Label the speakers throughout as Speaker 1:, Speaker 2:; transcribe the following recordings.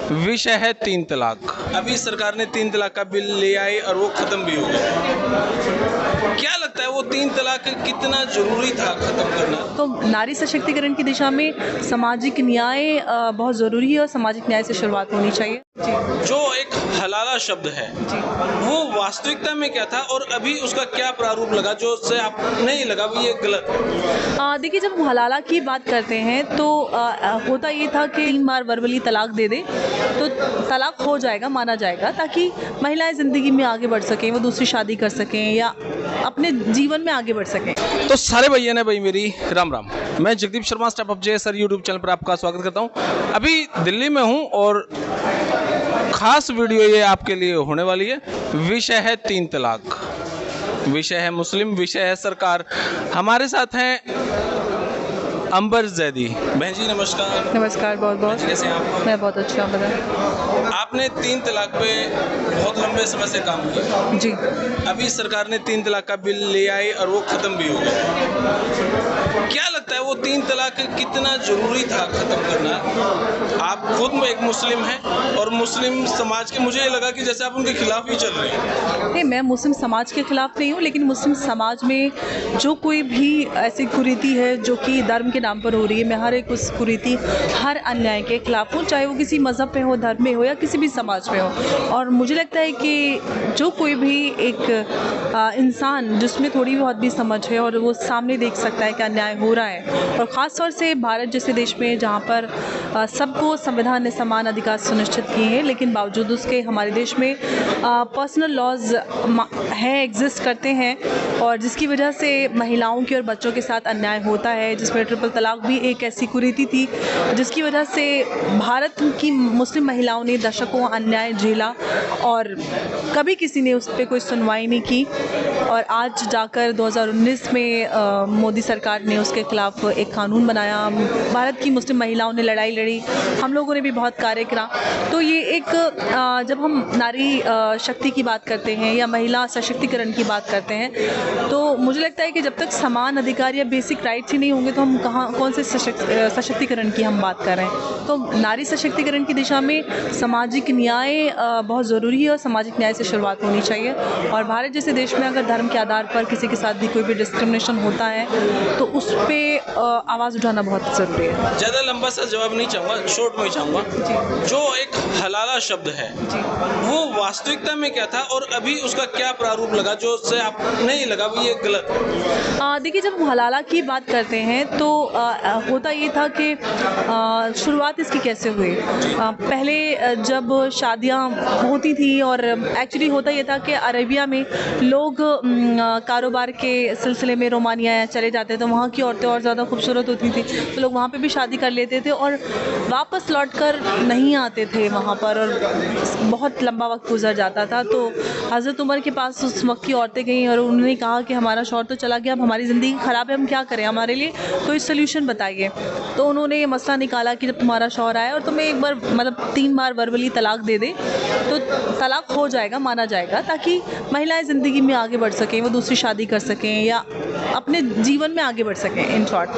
Speaker 1: विषय है 3 तलाक। अभी सरकार ने 3 तलाक का बिल ले आई और वो ख़त्म भी हो गया। क्या लगता है वो 3 तलाक कितना ज़रूरी था ख़त्म करना?
Speaker 2: तो नारी सशक्तिकरण की दिशा में सामाजिक न्याय बहुत ज़रूरी है और सामाजिक न्याय से शुरुआत होनी चाहिए। जी
Speaker 1: जो एक हलाला शब्द है
Speaker 2: जी।
Speaker 1: वो वास्तविकता में क्या था और अभी उसका क्या प्रारूप लगा जो उससे आप नहीं लगा वो ये गलत है?
Speaker 2: देखिए, जब हम हलाला की बात करते हैं तो होता ये था कि 3 बार वर्बली तलाक दे दे तो तलाक हो जाएगा, माना जाएगा, ताकि महिलाएं ज़िंदगी में आगे बढ़ सकें, वो दूसरी शादी कर सकें या अपने जीवन में आगे बढ़ सकें।
Speaker 1: तो सारे भैया ने भाई मेरी राम राम। मैं जगदीप शर्मा स्टेप अप जे सर यूट्यूब चैनल पर आपका स्वागत करता हूं। अभी दिल्ली में हूं और खास वीडियो ये आपके लिए होने वाली है। विषय है 3 तलाक, विषय है मुस्लिम, विषय है सरकार। हमारे साथ हैं अंबर जैदी। बहन जी नमस्कार।
Speaker 2: नमस्कार, बहुत बहुत।
Speaker 1: कैसे हैं आप?
Speaker 2: मैं बहुत अच्छा, बताएं।
Speaker 1: आपने 3 तलाक पे बहुत लंबे समय से काम किया।
Speaker 2: जी।
Speaker 1: अभी सरकार ने 3 तलाक का बिल ले आई और वो ख़त्म भी हो गया। क्या लगता है वो 3 तलाक कितना ज़रूरी था ख़त्म करना? आप खुद में एक मुस्लिम हैं और मुस्लिम समाज के मुझे ये लगा कि जैसे आप उनके खिलाफ ही चल रहे हैं।
Speaker 2: नहीं, मैं मुस्लिम समाज के खिलाफ नहीं हूँ, लेकिन मुस्लिम समाज में जो कोई भी ऐसी कुरीति है जो कि धर्म के नाम पर हो रही है, मैं हर एक उस कुरीति, हर अन्याय के खिलाफ हूँ, चाहे वो किसी मज़हब में हो, धर्म में हो या किसी भी समाज में हो। और मुझे लगता है कि जो कोई भी एक इंसान जिसमें थोड़ी बहुत भी समझ है और वो सामने देख सकता है कि अन्याय हो रहा है, और ख़ास तौर से भारत जैसे देश में जहाँ पर सबको संविधान ने समान अधिकार सुनिश्चित किए हैं, लेकिन बावजूद उसके हमारे देश में पर्सनल लॉज हैं, एग्जिस्ट करते हैं, और जिसकी वजह से महिलाओं के और बच्चों के साथ अन्याय होता है, जिसमें ट्रिपल तलाक भी एक ऐसी कुरीति थी जिसकी वजह से भारत की मुस्लिम महिलाओं ने दशकों अन्याय झेला और कभी किसी ने उस पर कोई सुनवाई नहीं की। और आज जाकर 2019 में मोदी सरकार ने उसके खिलाफ एक कानून बनाया। भारत की मुस्लिम महिलाओं ने लड़ाई लड़ी, हम लोगों ने भी बहुत कार्य करा। तो ये एक जब हम नारी शक्ति की बात करते हैं या महिला सशक्तिकरण की बात करते हैं, तो मुझे लगता है कि जब तक समान अधिकार या बेसिक राइट्स ही नहीं होंगे तो हम कौन से सशक्तिकरण की हम बात कर रहे हैं। तो नारी सशक्तिकरण की दिशा में सामाजिक न्याय बहुत ज़रूरी है और सामाजिक न्याय से शुरुआत होनी चाहिए। और भारत जैसे देश में अगर धर्म के आधार पर किसी के साथ भी कोई भी डिस्क्रिमिनेशन होता है तो उस पर आवाज़ उठाना बहुत ज़रूरी है।
Speaker 1: ज़्यादा लंबा सा जवाब नहीं चाहूँगा, शॉर्ट में ही चाहूँगा। जो एक हलाला शब्द है वो वास्तविकता में क्या था और अभी उसका क्या प्रारूप लगा जो उससे आप नहीं लगा वो ये गलत है?
Speaker 2: देखिए, जब हम हलाला की बात करते हैं तो होता ये था कि शुरुआत इसकी कैसे हुई। पहले जब शादियाँ होती थी और एक्चुअली होता ये था कि अरेबिया में लोग कारोबार के सिलसिले में रोमानिया चले जाते थे, वहाँ की औरतें और ज़्यादा खूबसूरत होती थी, तो लोग वहाँ पे भी शादी कर लेते थे और वापस लौटकर नहीं आते थे वहाँ पर, और बहुत लंबा वक्त गुजर जाता था। तो हज़रत उमर के पास उस वक्त की औरतें गईं और उन्होंने कहा कि हमारा शौहर तो चला गया, अब हमारी ज़िंदगी ख़राब है, हम क्या करें, हमारे लिए कोई सोल्यूशन बताइए। तो उन्होंने ये मसला निकाला कि जब तुम्हारा शौहर आए और तुम्हें एक बार मतलब 3 बार वर्बली तलाक दे दे तो तलाक हो जाएगा, माना जाएगा, ताकि महिलाएं ज़िंदगी में आगे बढ़ सकें, वो दूसरी शादी कर सकें या अपने जीवन में आगे बढ़ सकें, इन शॉर्ट।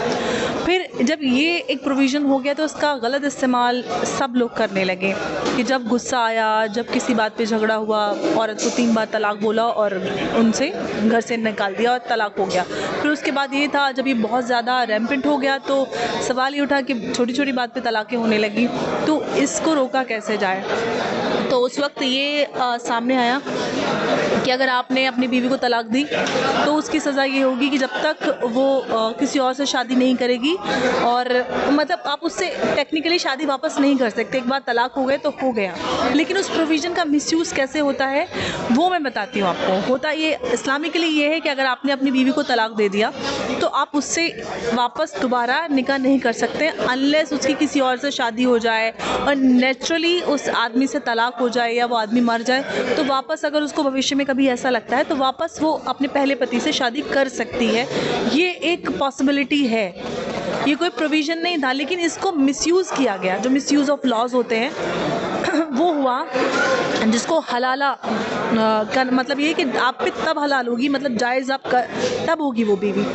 Speaker 2: फिर जब ये एक प्रोविज़न हो गया तो उसका गलत इस्तेमाल सब लोग करने लगे कि जब गुस्सा आया, जब किसी बात पे झगड़ा हुआ, औरत को 3 बार तलाक बोला और उनसे घर से निकाल दिया और तलाक हो गया। फिर उसके बाद ये था, जब ये बहुत ज़्यादा रैम्पेंट हो गया तो सवाल ये उठा कि छोटी छोटी बात पे तलाक़ें होने लगी, तो इसको रोका कैसे जाए। तो उस वक्त ये सामने आया कि अगर आपने अपनी बीवी को तलाक दी तो उसकी सज़ा ये होगी कि जब तक वो किसी और से शादी नहीं करेगी, और मतलब आप उससे टेक्निकली शादी वापस नहीं कर सकते, एक बार तलाक हो गए तो हो गया। लेकिन उस प्रोविज़न का मिसयूज़ कैसे होता है वो मैं बताती हूँ आपको। होता ये इस्लामिकली ये है कि अगर आपने अपनी बीवी को तलाक दे दिया तो आप उससे वापस दोबारा निकाह नहीं कर सकते अनलेस उसकी किसी और से शादी हो जाए और नेचुरली उस आदमी से तलाक हो जाए या वो आदमी मर जाए, तो वापस अगर उसको भविष्य में कभी ऐसा लगता है तो वापस वो अपने पहले पति से शादी कर सकती है। ये एक पॉसिबिलिटी है, ये कोई प्रोविज़न नहीं था, लेकिन इसको मिसयूज़ किया गया। जो मिसयूज़ ऑफ लॉज होते हैं वो हुआ, जिसको हलाला का मतलब ये है कि आप पे तब हलाल होगी, मतलब जायज़ आप तब होगी वो बीवी।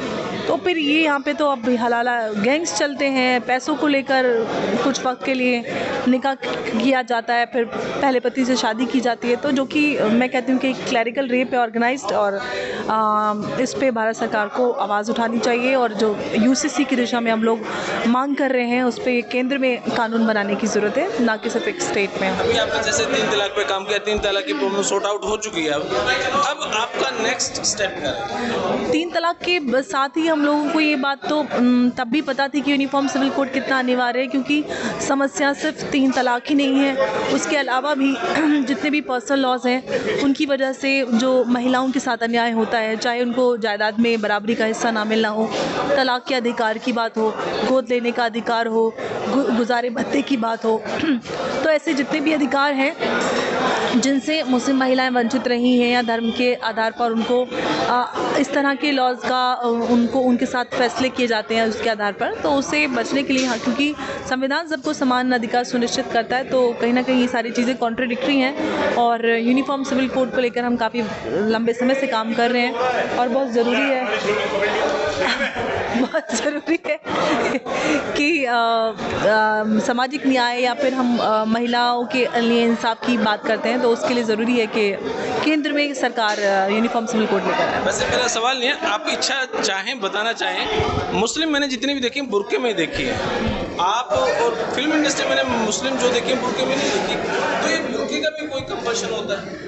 Speaker 2: तो फिर ये यहाँ पे तो अब हलाला गैंग्स चलते हैं, पैसों को लेकर कुछ वक्त के लिए निकाह किया जाता है, फिर पहले पति से शादी की जाती है, तो जो कि मैं कहती हूँ कि क्लैरिकल रेप है ऑर्गेनाइज्ड, और इस पे भारत सरकार को आवाज़ उठानी चाहिए, और जो यूसीसी की दिशा में हम लोग मांग कर रहे हैं उस पे केंद्र में कानून बनाने की ज़रूरत है, ना कि सिर्फ एक स्टेट में।
Speaker 1: अभी आपने जैसे 3 तलाक पे काम किया, 3 तलाक की प्रॉब्लम सॉर्ट आउट हो चुकी है, अब आपका नेक्स्ट स्टेप क्या है?
Speaker 2: 3 तलाक के साथ ही हम लोगों को ये बात तो तब भी पता थी कि यूनिफॉर्म सिविल कोड कितना अनिवार्य है, क्योंकि समस्या सिर्फ 3 तलाक ही नहीं है, उसके अलावा भी जितने भी पर्सनल लॉज हैं उनकी वजह से जो महिलाओं के साथ अन्याय होता है, चाहे उनको जायदाद में बराबरी का हिस्सा ना मिलना हो, तलाक के अधिकार की बात हो, गोद लेने का अधिकार हो, गुजारे भत्ते की बात हो, तो ऐसे जितने भी अधिकार हैं जिनसे मुस्लिम महिलाएं वंचित रही हैं, या धर्म के आधार पर उनको इस तरह के लॉज का उनको उनके साथ फैसले किए जाते हैं उसके आधार पर, तो उससे बचने के लिए, हाँ, क्योंकि संविधान सबको समान अधिकार सुनिश्चित करता है, तो कहीं ना कहीं ये सारी चीज़ें कॉन्ट्रडिक्टरी हैं, और यूनिफॉर्म सिविल कोड को लेकर हम काफ़ी लंबे समय से काम कर रहे हैं, और बहुत ज़रूरी है बहुत ज़रूरी है कि सामाजिक न्याय या फिर हम महिलाओं के लिए इंसाफ की बात करते हैं, तो उसके लिए ज़रूरी है कि केंद्र में सरकार यूनिफॉर्म सिविल कोड लेकर आए।
Speaker 1: वैसे मेरा सवाल नहीं है, आप इच्छा चाहें बताना चाहें, मुस्लिम मैंने जितनी भी देखी बुर्के में देखी है, आप और फिल्म इंडस्ट्री मैंने मुस्लिम जो देखी बुर्के में नहीं देखी, तो ये बुर्के का भी कोई कंपल्शन होता है?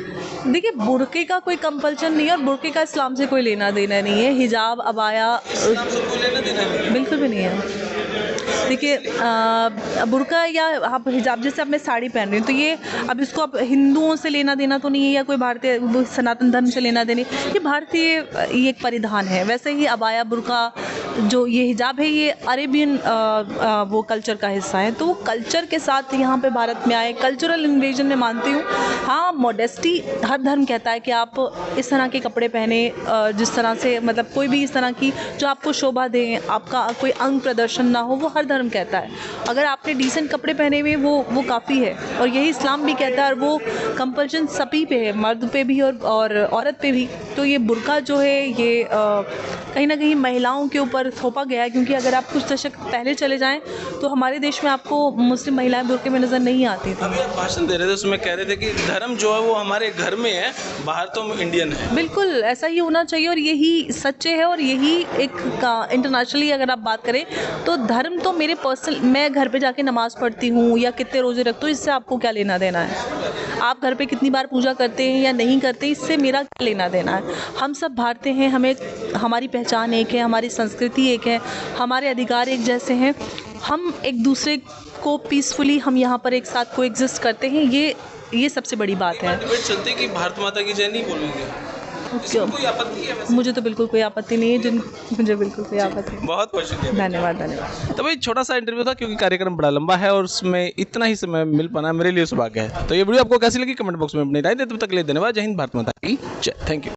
Speaker 2: देखिए, बुर्के का कोई कंपल्शन नहीं है, और बुर्के का इस्लाम से कोई लेना देना नहीं है। हिजाब, अबाया
Speaker 1: इस्लाम से कोई लेना देना नहीं है?
Speaker 2: बिल्कुल भी नहीं है। देखिए, बुर्का या आप हिजाब, जैसे अब मैं साड़ी पहन रही हूँ, तो ये अब इसको अब हिंदुओं से लेना देना तो नहीं है, या कोई भारतीय सनातन धर्म से लेना देना, ये भारतीय ये एक परिधान है। वैसे ही अबाया, बुर्का, जो ये हिजाब है, ये अरेबियन वो कल्चर का हिस्सा है, तो वो कल्चर के साथ यहाँ पे भारत में आए, कल्चरल इन्वेजन में मानती हूँ। हाँ, मॉडेस्टी हर धर्म कहता है कि आप इस तरह के कपड़े पहने, जिस तरह से मतलब कोई भी इस तरह की जो आपको शोभा दें, आपका कोई अंग प्रदर्शन ना हो, वो हर धर्म कहता है। अगर आपने डिसेंट कपड़े पहने हुए वो काफ़ी है, और यही इस्लाम भी कहता है, और वो कंपल्शन सभी पे है, मर्द पे भी और औरत पे भी। तो ये बुर्का जो है, ये कहीं ना कहीं महिलाओं के ऊपर थोपा गया है, क्योंकि अगर आप कुछ दशक पहले चले जाएं तो हमारे देश में आपको मुस्लिम महिलाएं बुर्के में नज़र नहीं आती थी।
Speaker 1: अभी आप भाषण दे रहे थे, उसमें कह रहे थे कि धर्म जो है वो हमारे घर में है, बाहर तो हम इंडियन है।
Speaker 2: बिल्कुल ऐसा ही होना चाहिए, और यही सच्चे है, और यही एक इंटरनेशनली अगर आप बात करें तो धर्म तो मेरे पर्सनल, मैं घर पे जाके नमाज़ पढ़ती हूँ या कितने रोज़े रखती हूँ, इससे आपको क्या लेना देना है? आप घर पे कितनी बार पूजा करते हैं या नहीं करते, इससे मेरा क्या लेना देना है? हम सब भारतीय हैं, हमें हमारी पहचान एक है, हमारी संस्कृति एक है, हमारे अधिकार एक जैसे हैं, हम एक दूसरे को पीसफुली हम यहाँ पर एक साथ को एग्जिस्ट करते हैं, ये सबसे बड़ी बात है।
Speaker 1: डिबेट चलती है कि भारत माता की जय नहीं बोलेंगे, इसमें कोई आपत्ति है? वैसे
Speaker 2: मुझे तो बिल्कुल कोई आपत्ति नहीं है, मुझे बिल्कुल कोई आपत्ति नहीं।
Speaker 1: बहुत बहुत शुक्रिया।
Speaker 2: धन्यवाद।
Speaker 1: तो भाई छोटा सा इंटरव्यू था, क्योंकि कार्यक्रम बड़ा लंबा है और उसमें इतना ही समय मिल पाना मेरे लिए सौभाग्य है। तो ये वीडियो आपको कैसी लगी कमेंट बॉक्स में अपनी राय दें। तब तक के लिए धन्यवाद। जय हिंद, भारत माता की जय। Thank you.